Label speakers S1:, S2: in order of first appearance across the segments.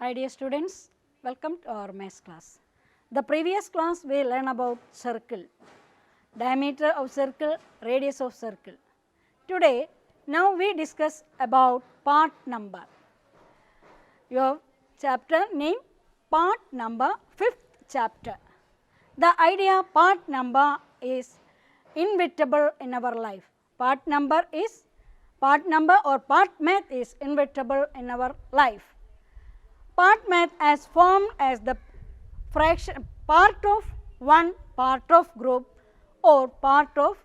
S1: Hi dear students, welcome to our maths class. The previous class we learned about circle, diameter of circle, radius of circle. Today, now we discuss about part number. Your chapter name part number 5th chapter. The idea part number is inevitable in our life. Part number or part math is inevitable in our life. Part math as formed as the fraction part of one part of group or part of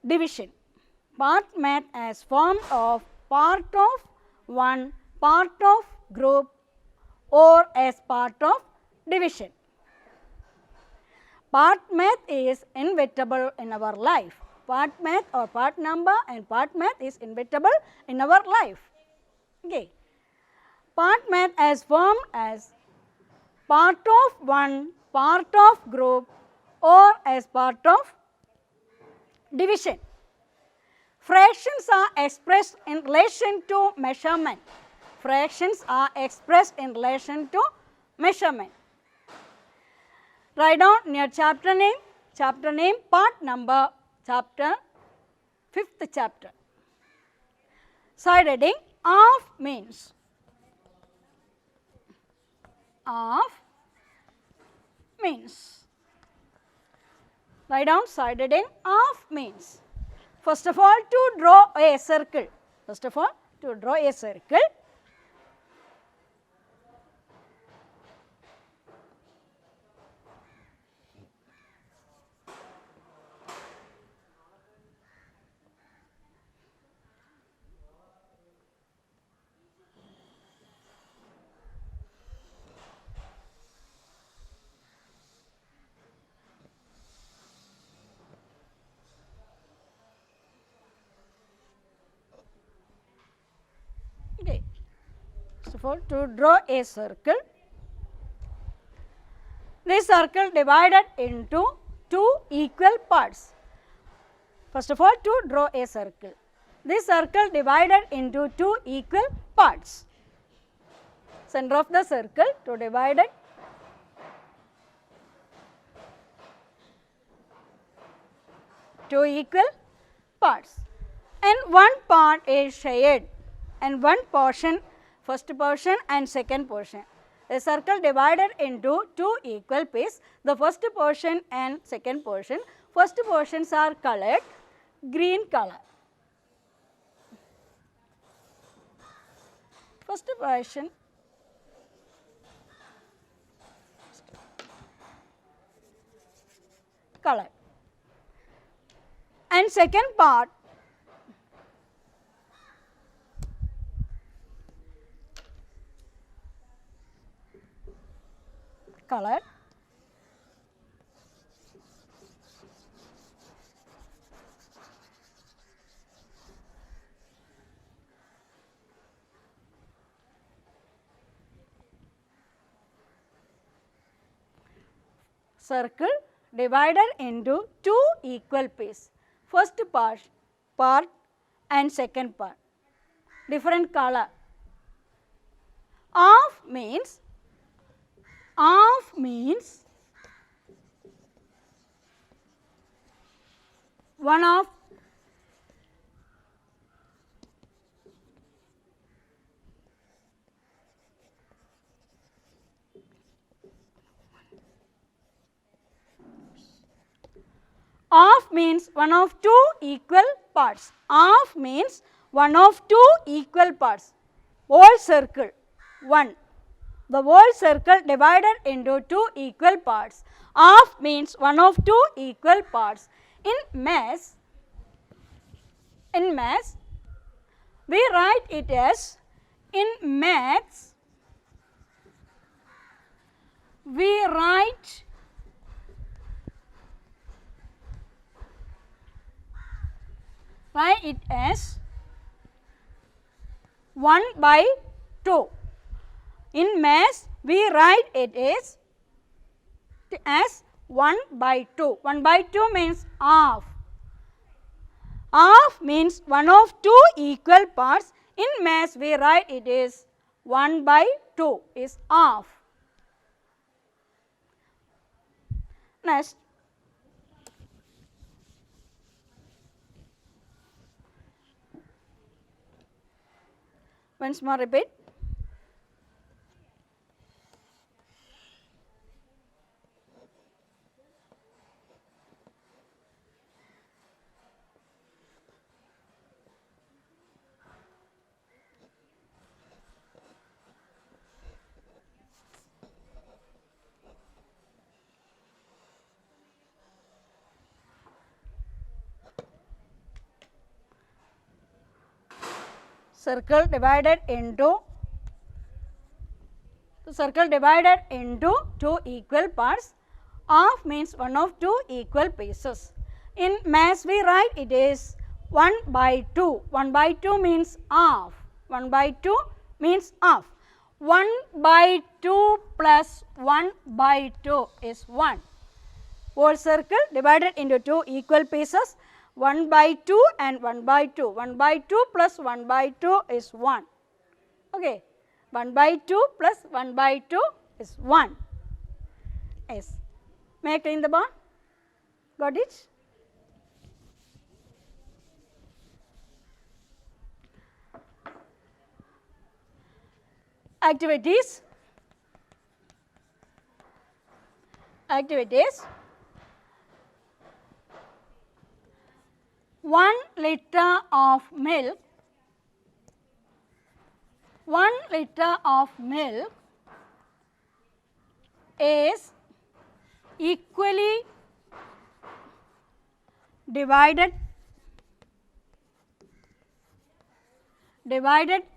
S1: division. Part math as form of part of one part of group or as part of division. Part math is inevitable in our life. Part math or part number and part math is inevitable in our life. Okay. Part math as formed as part of one part of group or as part of division. Fractions are expressed in relation to measurement. Fractions are expressed in relation to measurement. Write down your chapter name, part number, chapter, 5th chapter. Side heading, of means. Of means. Write down side heading, of means. First of all, to draw a circle. Okay. First of all, to draw a circle. This circle divided into two equal parts. First of all, to draw a circle. This circle divided into two equal parts. Center of the circle to divide it. Two equal parts. And one part is shared. And one portion, first portion and second portion. A circle divided into two equal pieces, the first portion and second portion. First portions are colored green color. First portion color and second part color. Circle divided into two equal pieces. First part and second part. Different color. Of means one of means one of two equal parts. Of means one of two equal parts. Whole circle 1. The whole circle divided into two equal parts. Of means one of two equal parts. In maths, we write it as, we write it as 1 by 2. In maths, we write it as 1 by 2. 1 by 2 means half. Half means one of two equal parts. In maths, we write it is 1 by 2 is half. Next, once more repeat. Circle divided into two equal parts. Half means one of two equal pieces. In maths we write it is 1 by 2. 1 by 2 means half. 1 by 2 means half. 1 by 2 plus 1 by 2 is 1. Whole circle divided into two equal pieces, 1 by 2 and 1 by 2. 1 by 2 plus 1 by 2 is 1. Okay. 1 by 2 plus 1 by 2 is 1. Yes. May I clean the board? Got it? Activities. 1 liter of milk, 1 liter of milk is equally divided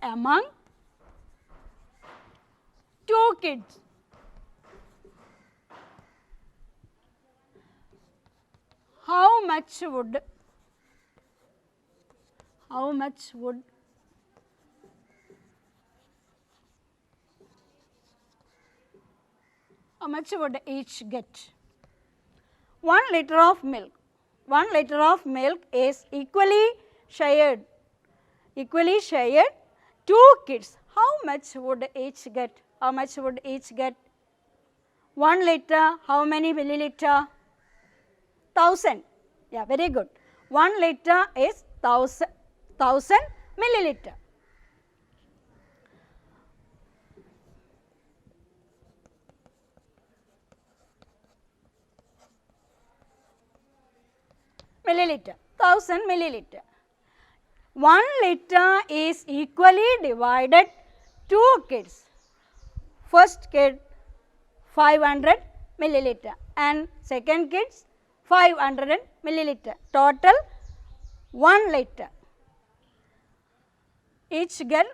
S1: among 2 kids. How much would each get? 1 liter of milk. 1 liter of milk is equally shared 2 kids. How much would each get? 1 liter, how many milliliter? 1000. Yeah, very good. 1 liter is 1000 milliliter. Milliliter, 1000 milliliter. 1 liter is equally divided 2 kids. First kid 500 milliliter and second kids 500 milliliter. Total 1 liter. Each get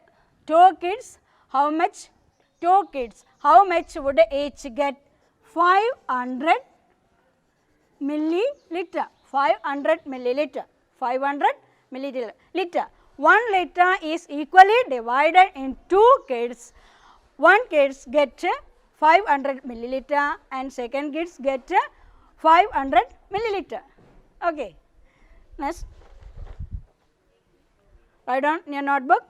S1: 2 kids. How much? 2 kids. How much would each get? 500 milliliter. 500 milliliter. 500 milliliter. 1 liter is equally divided in 2 kids. One kids get 500 milliliter and second kids get 500 milliliter. Okay. Next, write down in your notebook.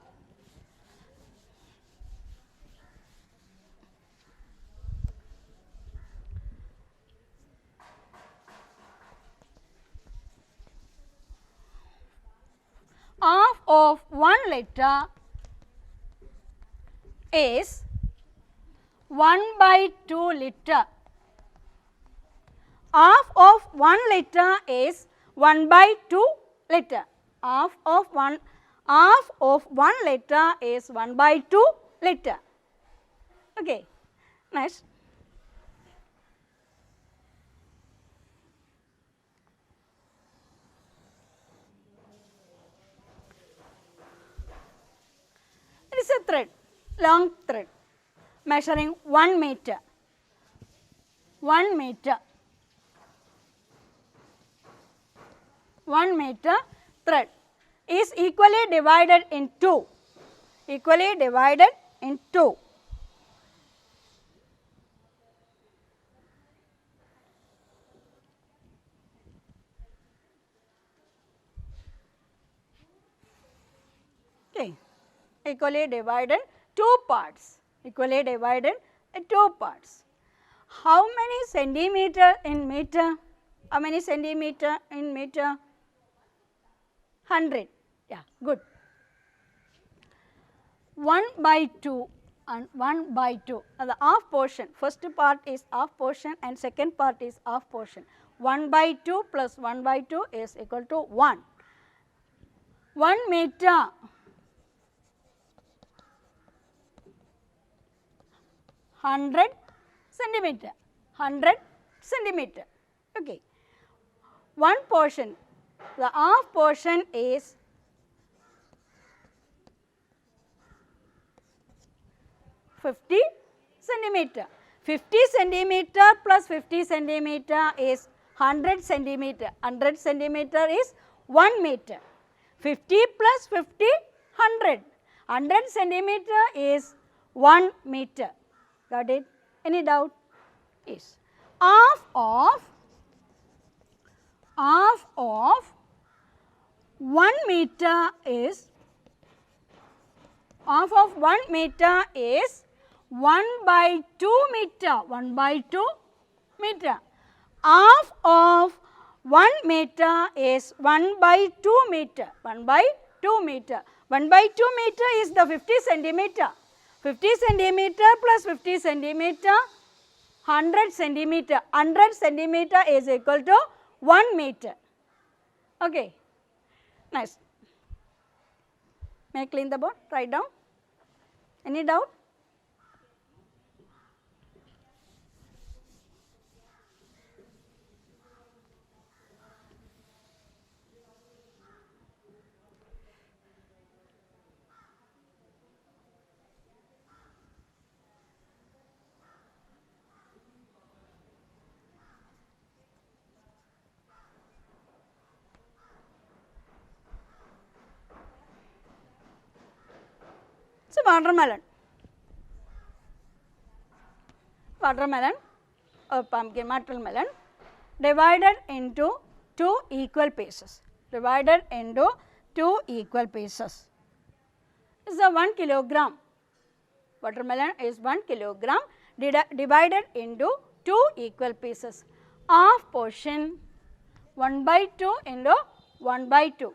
S1: Half of 1 liter is 1 by 2 liter. Half of 1 liter is 1 by 2 liter. Half of 1 liter is 1 by 2 liter. Okay. Next. It is a thread, long thread, measuring 1 meter. 1 meter. 1 meter thread is equally divided in 2. Equally divided in 2. Okay. Equally divided two parts, equally divided in two parts. How many centimeter in meter? How many centimeter in meter? 100, yeah, good. 1 by 2 and 1 by 2, the half portion, first part is half portion and second part is half portion. 1 by 2 plus 1 by 2 is equal to 1. 1 meter, 100 centimeter, 100 centimeter, okay. One portion, the half portion is 50 centimeter. 50 centimeter plus 50 centimeter is 100 centimeter. 100 centimeter is 1 meter. 50 plus 50, 100. 100 centimeter is 1 meter. Got it? Any doubt? Yes. Half of 1 meter is, half of 1 meter is 1 by 2 meter, 1 by 2 meter. Half of 1 meter is 1 by 2 meter, 1 by 2 meter. 1 by 2 meter is the 50 centimeter. 50 centimeter plus 50 centimeter, 100 centimeter. 100 centimeter is equal to 1 meter. Okay. Nice. May I clean the board? Write down. Any doubt? So, watermelon or pumpkin watermelon divided into two equal pieces, divided into two equal pieces. This is a 1 kilogram, watermelon is 1 kilogram divided into two equal pieces. Half portion 1 by 2 into 1 by 2.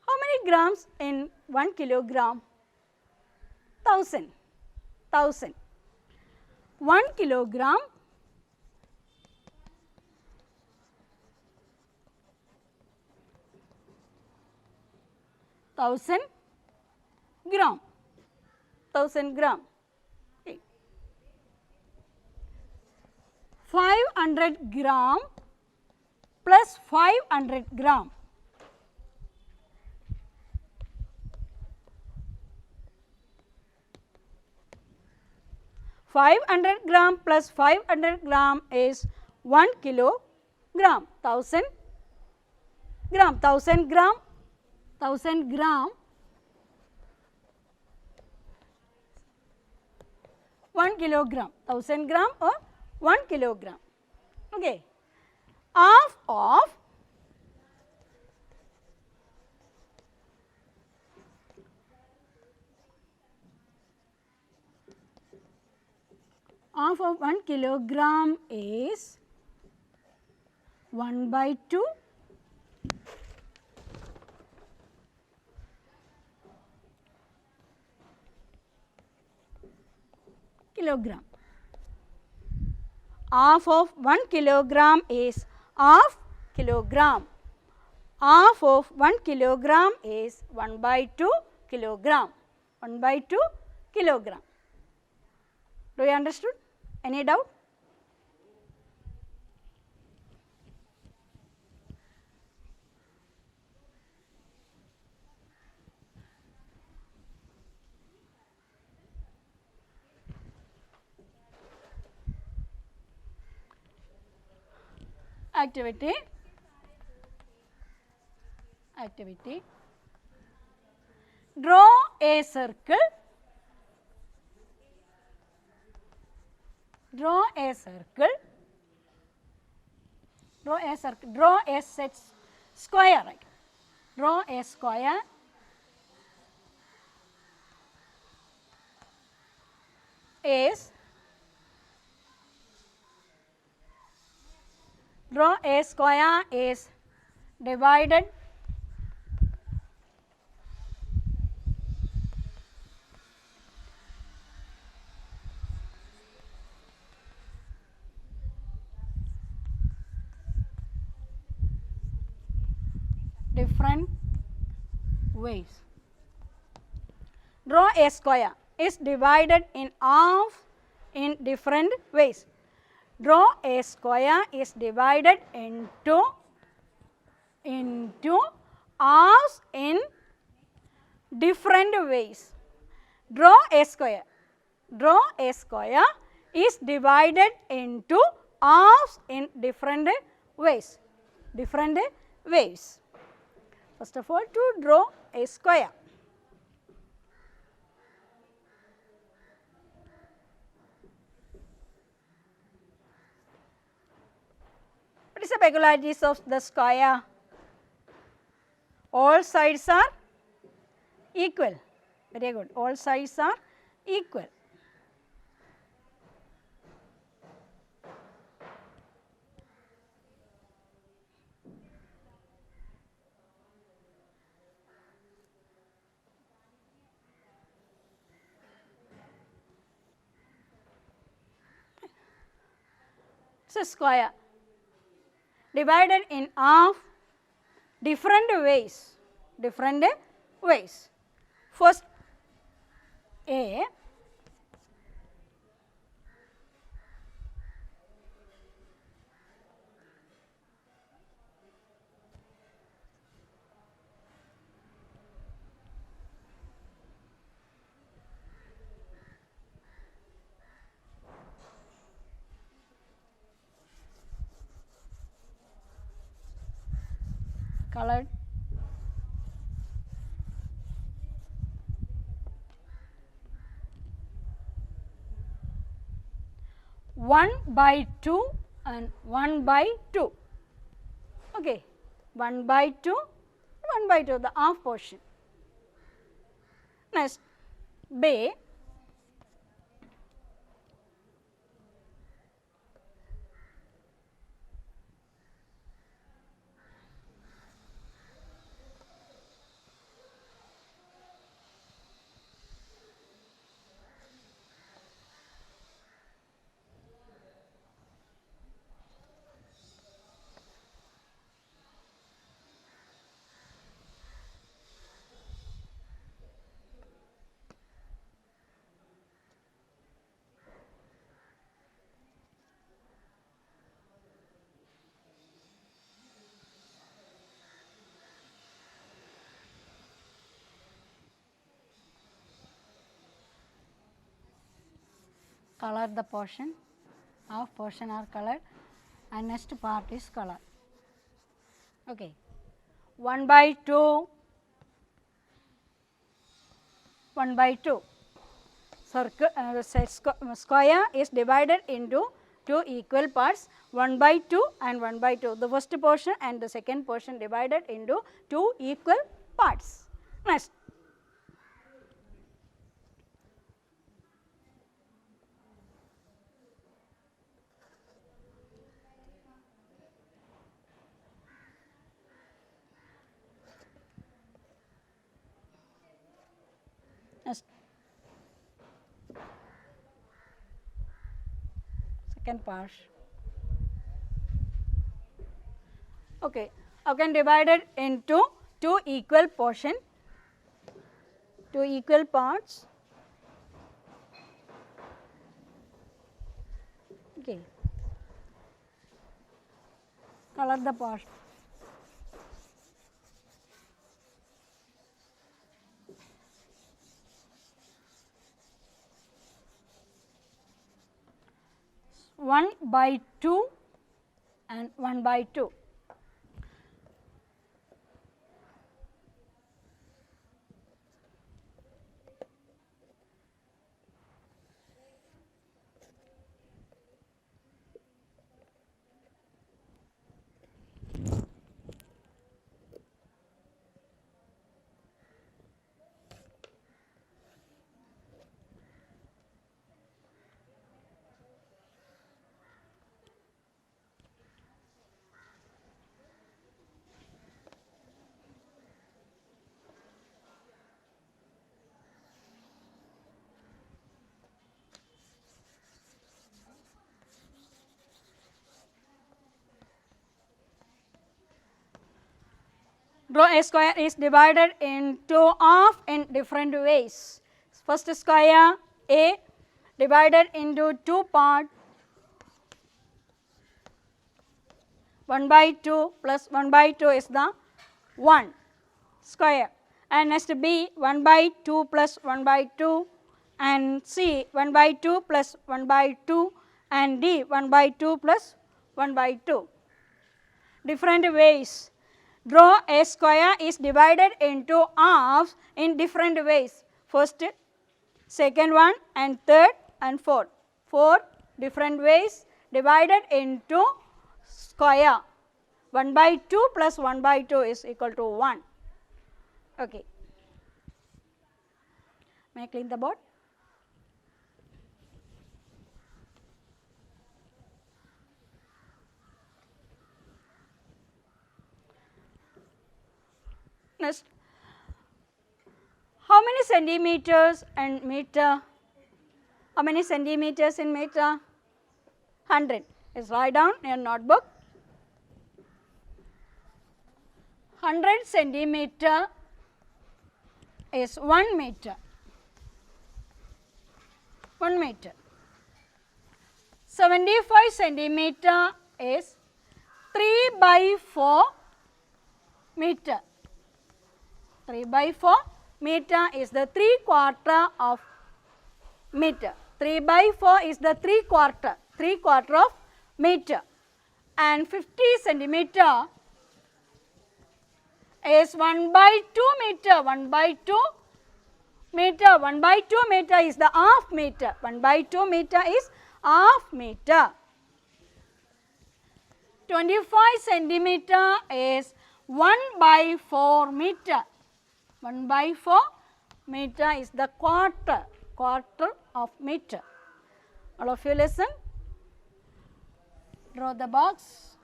S1: How many grams in 1 kilogram? 1000. 1 kilogram 1000 gram. 1000 gram. Okay. 500 gram plus 500 gram. 500 gram plus 500 gram is 1 kilogram. 1000 gram, 1000 gram, 1000 gram, 1 kilogram, 1000 gram or 1 kilogram. Okay. Half of half of 1 kilogram is 1 by 2 kilogram. Half of 1 kilogram is half kilogram. Half of 1 kilogram is 1 by 2 kilogram. 1 by 2 kilogram. Do you understood? Any doubt? Activity. Draw a circle. Draw a set square, right? Draw a square a square is divided different ways. Draw a square is divided in half in different ways. Draw a square is divided into halves in different ways. Draw a square. Draw a square is divided into halves in different ways. Different ways. First of all, to draw a square. What is the peculiarities of the square? All sides are equal. Very good. All sides are equal. It's a square divided in half different ways. Different ways. First, A. Colored. One by two and 1 by 2. Okay, 1 by 2, 1 by 2, the half portion. Next, B. Color the portion, half portion are colored and next part is colored. Okay. 1 by 2, 1 by 2. Circle, square is divided into 2 equal parts, 1 by 2 and 1 by 2. The first portion and the second portion divided into 2 equal parts. Next. Next. Second part. Okay. Again divided into 2 equal portion, 2 equal parts. Okay. Color the part. One by 2 and 1 by 2. rho A square is divided into half in different ways. First square A divided into two parts, 1 by 2 plus 1 by 2 is the 1 square, and next B 1 by 2 plus 1 by 2, and C 1 by 2 plus 1 by 2, and D 1 by 2 plus 1 by 2. Different ways. Draw A square is divided into halves in different ways. First, second one, and third and fourth. 4 different ways divided into square. 1 by 2 plus 1 by 2 is equal to 1. Okay. May I clean the board? Next, how many centimeters and meter? How many centimeters in meter? 100. Is write down in your notebook. 100 centimeter is 1 meter. 1 meter. 75 centimeter is 3 by 4 meter. 3 by 4 meter is the 3/4 of meter. 3 by 4 is the 3/4 of meter, and 50 centimeter is 1 by 2 meter. 1 by 2 meter. 1 by 2 meter is the half meter. 1 by 2 meter is half meter. 25 centimeter is 1 by 4 meter. 1 by 4 meter is the quarter of meter. All of you listen. Draw the box.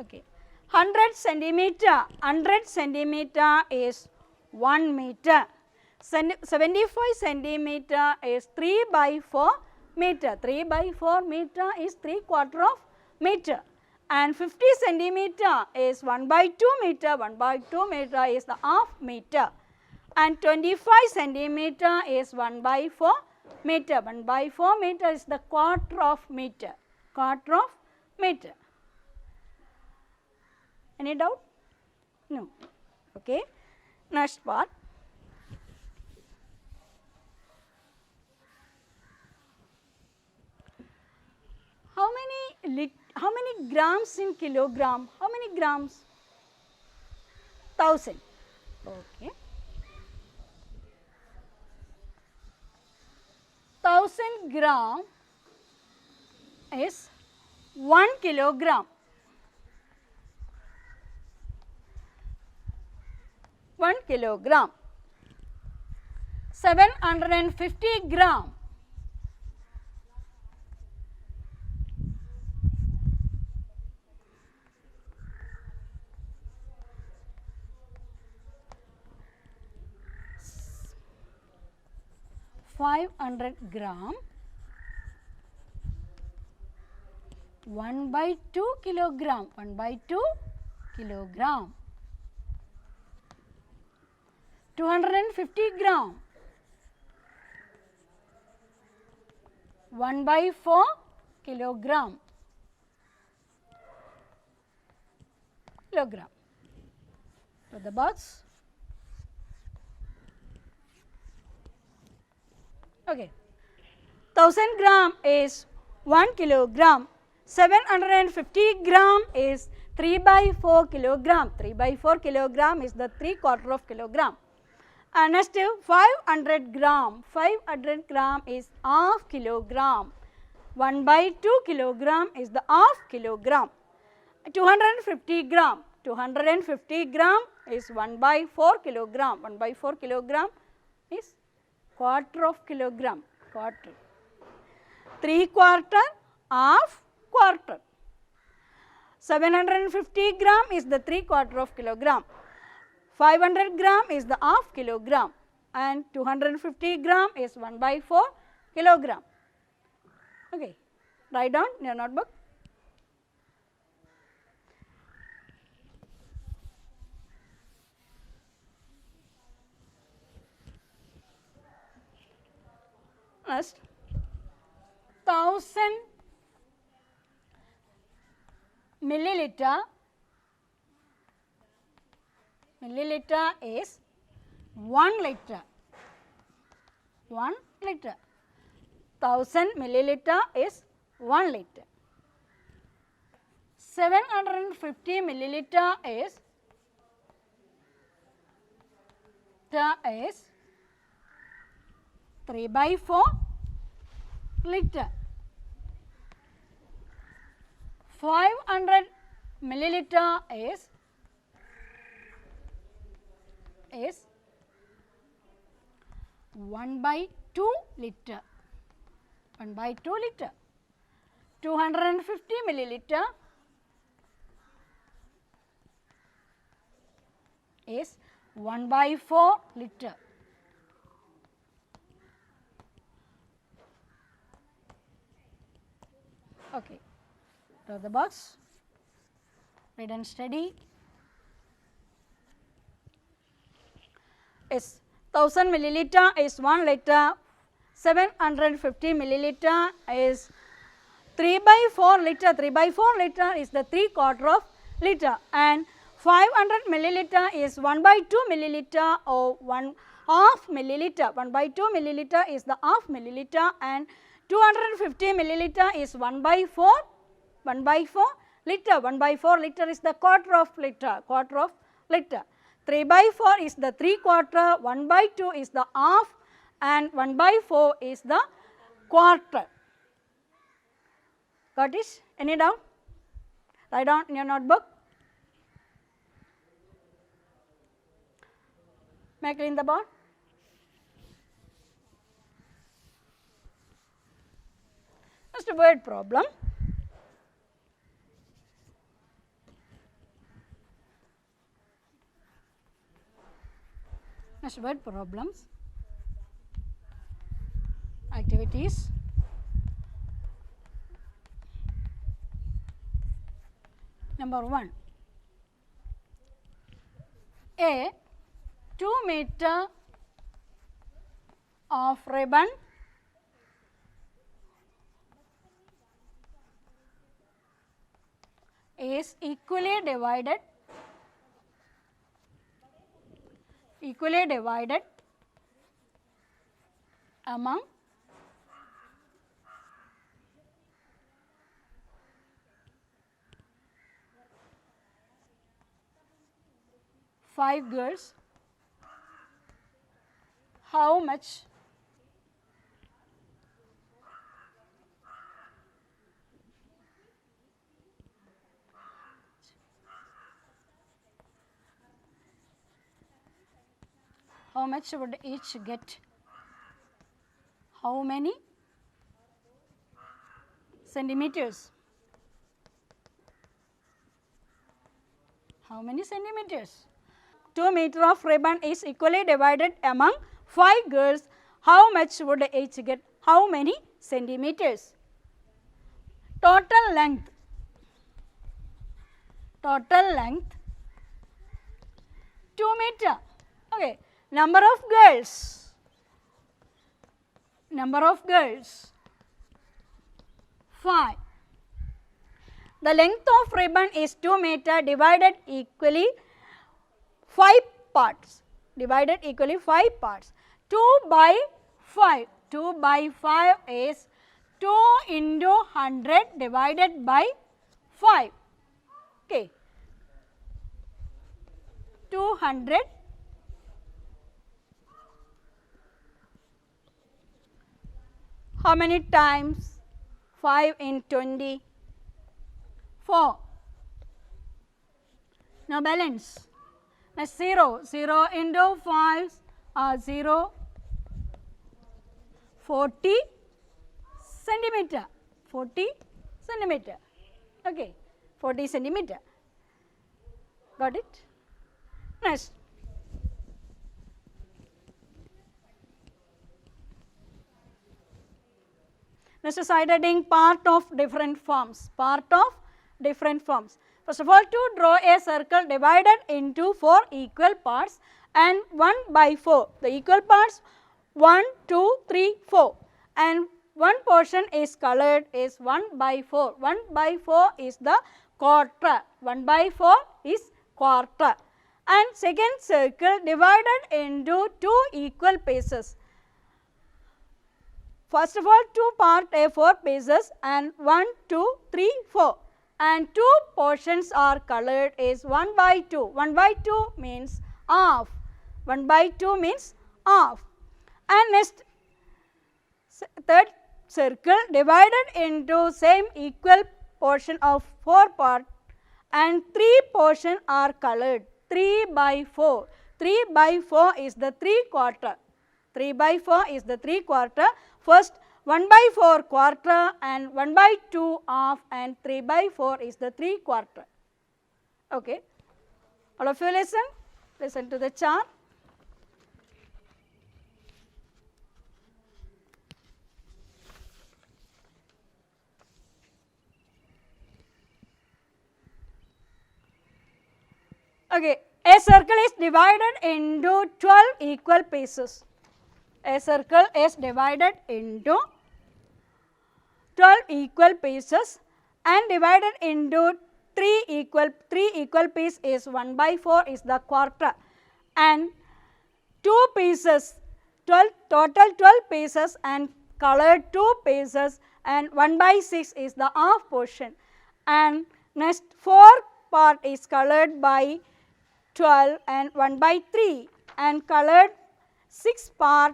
S1: Okay. 100 centimeter is 1 meter. 75 centimeter is 3 by 4 meter. 3 by 4 meter is 3/4 of meter. And 50 centimeter is 1 by 2 meter. 1 by 2 meter is the half meter. And 25 centimeter is 1 by 4 meter. 1 by 4 meter is the quarter of meter. Quarter of meter. Any doubt? No. Okay. Next part. How many grams in kilogram? How many grams? 1000. Okay. 1000 gram is 1 kilogram. 1 kilogram. 750 gram. 500 gram. 1 by 2 kilogram. 1 by 2 kilogram. 250 gram. 1 by 4 kilogram. Kilogram. Put the box. Okay. 1000 gram is 1 kilogram. 750 gram is 3 by 4 kilogram. 3 by 4 kilogram is the 3/4 of kilogram. And next 500 gram. 500 gram is half kilogram. 1 by 2 kilogram is the half kilogram. 250 gram. 250 gram is 1 by 4 kilogram. 1 by 4 kilogram is quarter of kilogram. Quarter. 3/4, half, quarter. 750 gram is the 3/4 of kilogram. 500 gram is the half kilogram, and 250 gram is 1 by 4 kilogram. Okay. Write down in your notebook. Next, 1000 milliliter is 1 liter. 1 liter. 1000 milliliter is 1 liter. 750 milliliter is 3/4 liter. 500 milliliter is 1/2 liter. 1/2 liter. 250 milliliter is 1/4 liter. Okay, draw the box, read and study. Yes, 1000 milliliter is 1 liter, 750 milliliter is 3/4 liter. 3/4 liter is the 3/4 of liter, and 500 milliliter is 1/2 milliliter or 1/2 milliliter. 1/2 milliliter is the half milliliter, and 250 milliliter is 1/4 liter. 1/4 liter is the quarter of liter. 3/4 is the 3/4, 1/2 is the half, and 1/4 is the quarter. Got it? Any doubt? Write down in your notebook. May I clean the board? Just a word problem. Next word problems. Activities. Number 1. A 2 meter of ribbon is equally divided among 5 girls. How much would each get? How many centimeters? How many centimeters? 2 meter of ribbon is equally divided among 5 girls. How much would each get? How many centimeters? Total length 2 meter. Okay. Number of girls 5. The length of ribbon is 2 meter divided equally 5 parts. 2 by 5. 2 by 5 is 2 into 100 divided by 5. Okay. 200 how many times? 5 in 20? 4. Now balance. Now 0. 0 into 5 0. 40 centimeter. 40 centimeter. Okay. 40 centimeter. Got it? Next. Next is identifying part of different forms, part of different forms. First of all, to draw a circle divided into 4 equal parts and 1 by 4. The equal parts 1, 2, 3, 4 and one portion is colored is 1 by 4. 1 by 4 is the quarter. 1 by 4 is quarter. And second circle divided into 2 equal pieces. First of all, 2 part a 4 pieces and 1, 2, 3, 4 and 2 portions are colored is 1 by 2. 1 by 2 means half. 1 by 2 means half. And next third circle divided into same equal portion of 4 part and 3 portion are colored 3 by 4. 3 by 4 is the 3 quarter. 3 by 4 is the 3 quarter. First 1 by 4 quarter and 1 by 2 half and 3 by 4 is the 3 quarter. Okay. All of you listen to the chart. Okay, a circle is divided into 12 equal pieces. A circle is divided into 12 equal pieces and divided into 3 equal piece is 1 by 4 is the quarter and 2 pieces, total 12 pieces and colored 2 pieces and 1 by 6 is the half portion and next 4 part is colored by 12 and 1 by 3 and colored 6 part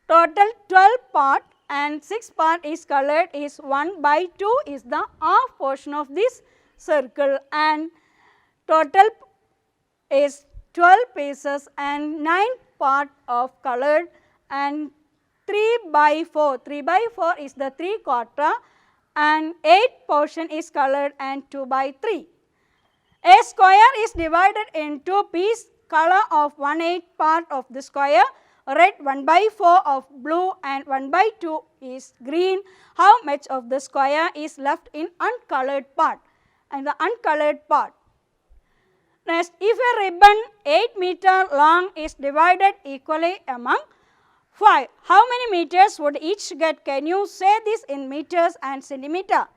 S1: total 12 part and 6 part is colored is 1 by 2 is the half portion of this circle and total is 12 pieces and 9 part of colored and 3 by 4. 3 by 4 is the 3 quarter and 8 portion is colored and 2 by 3. A square is divided into piece color of 1/8 part of the square, red 1 by 4 of blue and 1 by 2 is green. How much of the square is left in uncolored part and the uncolored part? Next, if a ribbon 8 meter long is divided equally among 5, how many meters would each get? Can you say this in meters and centimeter?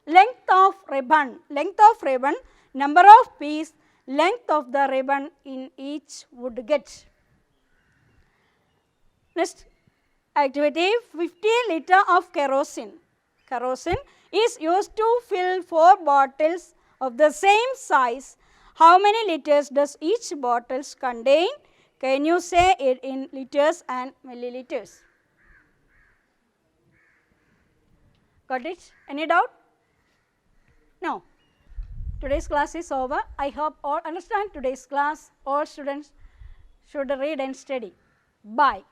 S1: Length of ribbon, number of piece, length of the ribbon in each would get. Next activity, 50 liter of kerosene. Kerosene is used to fill 4 bottles of the same size. How many liters does each bottle contain? Can you say it in liters and milliliters? Got it? Any doubt? No. Today's class is over. I hope all understand today's class. All students should read and study. Bye.